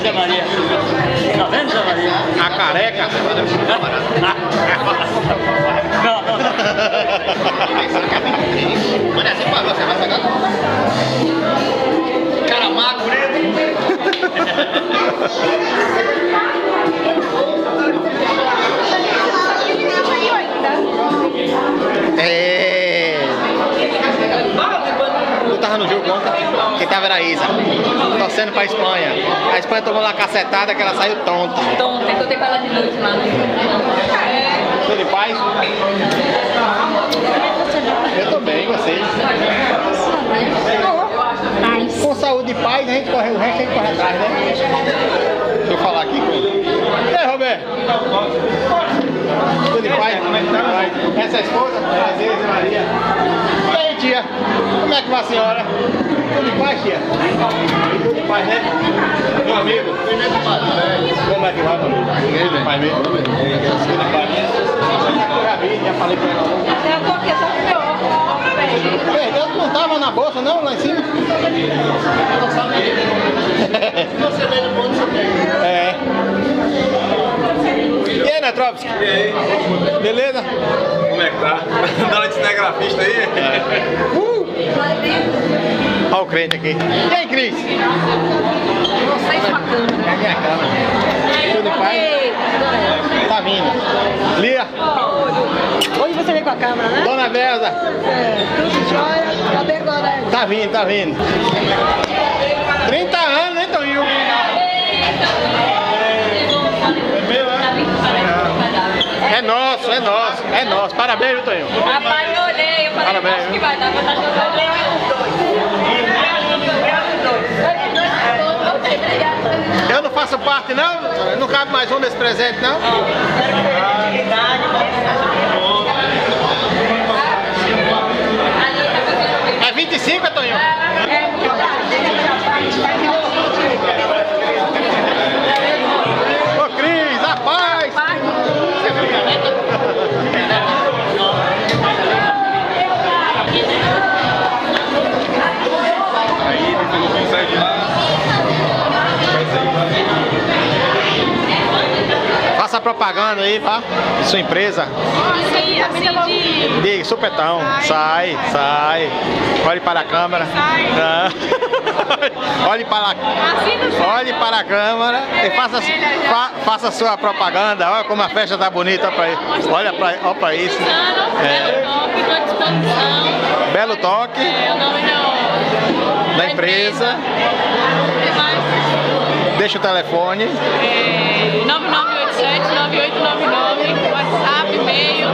Zé Maria? Tá vendo, Zé Maria? A careca. Não, não. Mano, é assim, você vai pegar? Cara magro, né? Tu tava no jogo ontem? Quem tava era a Isa, torcendo pra Espanha. A Espanha tomou uma cacetada que ela saiu tonta. Tonta, eu tenho com ela de noite lá. Tudo em paz? Eu tô bem, vocês? Com saúde e paz, a gente corre, o resto a gente corre atrás, né? Deixa eu falar aqui com ele. E aí, Roberto? Tudo em paz? Essa é a esposa? Prazer, Zé Maria. E aí, tia? Como é que vai a senhora? Tudo em paz, tia? Tudo em paz, né? Meu amigo? Como é que vai, meu amigo? Tudo em paz mesmo? Tudo em paz mesmo? Já vi, já falei com ela. Eu tô aqui, eu tô com meu óculos. Perdeu, não tava na bolsa não, lá em cima? Não sabe. Você veio no ponto, você tem. É. E aí, Netrovski? E aí? Beleza? Como é que tá? Dando de cinegrafista aí? Olha o crente aqui. E aí, Cris? Vocês com a câmera. Cadê a câmera? Tudo em paz? Tá vindo. Lia? Hoje você veio com a câmera, né? Dona Belza? Tudo jóia. Cadê agora? Tá vindo, tá vindo. 30 anos, né, Toninho? É nosso, é nosso, é nosso. Parabéns, viu, Toninho? Rapaz, eu olhei, eu falei, Parabéns. acho que vai dar, vou estar jogando. Eu não faço parte, não? Não cabe mais um desse presente, não? É 25, Toninho? Ô, Cris, a paz! Aí, depois eu sair de lá. Faça propaganda aí, tá? De sua empresa. Sim, assim De supetão. Sai, sai. Olhe para a câmera. Ah. Olhe para a câmera e faça sua propaganda. Olha como a festa tá bonita. Olha para isso. Belo toque. o nome Da empresa. Deixa o telefone. 9987-9899, WhatsApp, e-mail,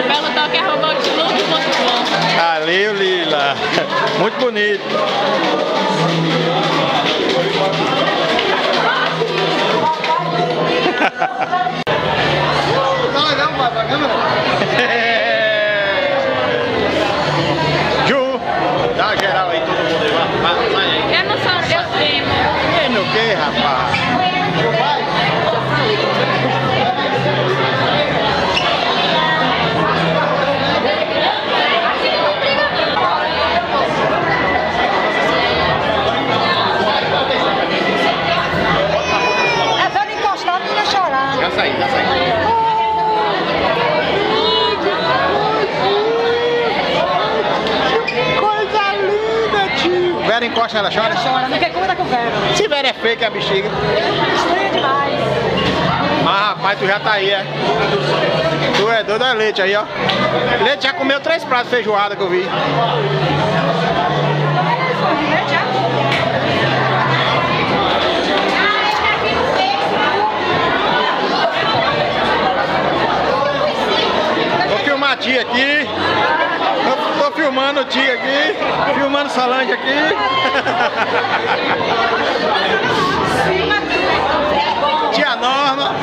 belotoque@outlook.com. Valeu, Lila. Muito bonito. Tá legal, papai, câmera? Ju, dá uma geral aí, todo mundo aí. Vai aí. Eu não sou Deus primo. Tem o que, rapaz? É só de encostar, a menina chorando. Já saí, já saí. Coisa linda, tio. Vera encosta, ela chora? Chora, não quer comida com Vera. Se Vera é feia, que é a bexiga. Estranha demais. Ah, rapaz, tu já tá aí, é? Tu é doido, é Leite aí, ó. Leite já comeu 3 pratos de feijoada que eu vi. Vou filmar a tia aqui. Tô filmando o tia aqui. Filmando Solange aqui. Tia Norma.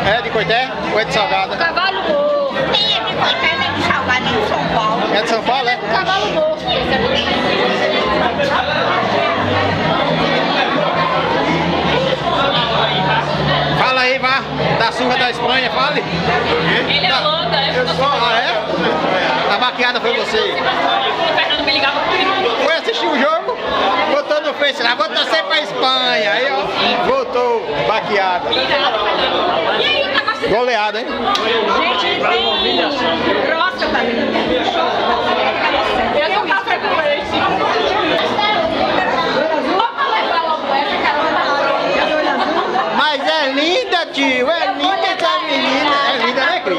É de Coité? Ou é de Salgada? Cavalo morto. Tem é de Coité, nem de Salgado, nem de São Paulo. É de São Paulo, é? Cavalo morto. Fala aí, vá. Da surra da Espanha, fale. Ele é louco, né? Ah, é? baqueada foi você. Foi assistir o jogo, botou no Face lá, vou torcer pra Espanha. Aí, ó, voltou baqueada. Goleada, hein? Gente, tem grossa pra mim. Eu não café com leite. Mas é linda, tio, é linda essa menina. É linda, né, Cris?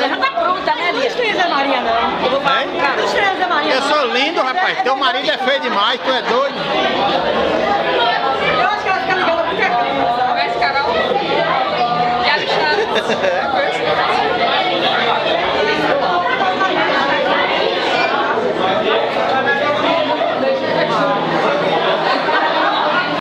Já tá pronta, né, Lia? Não estranha Zé Maria, não. Eu vou falar com o cara. Não estranha Zé Maria, Eu sou lindo, rapaz. Teu marido é feio demais, tu é doido.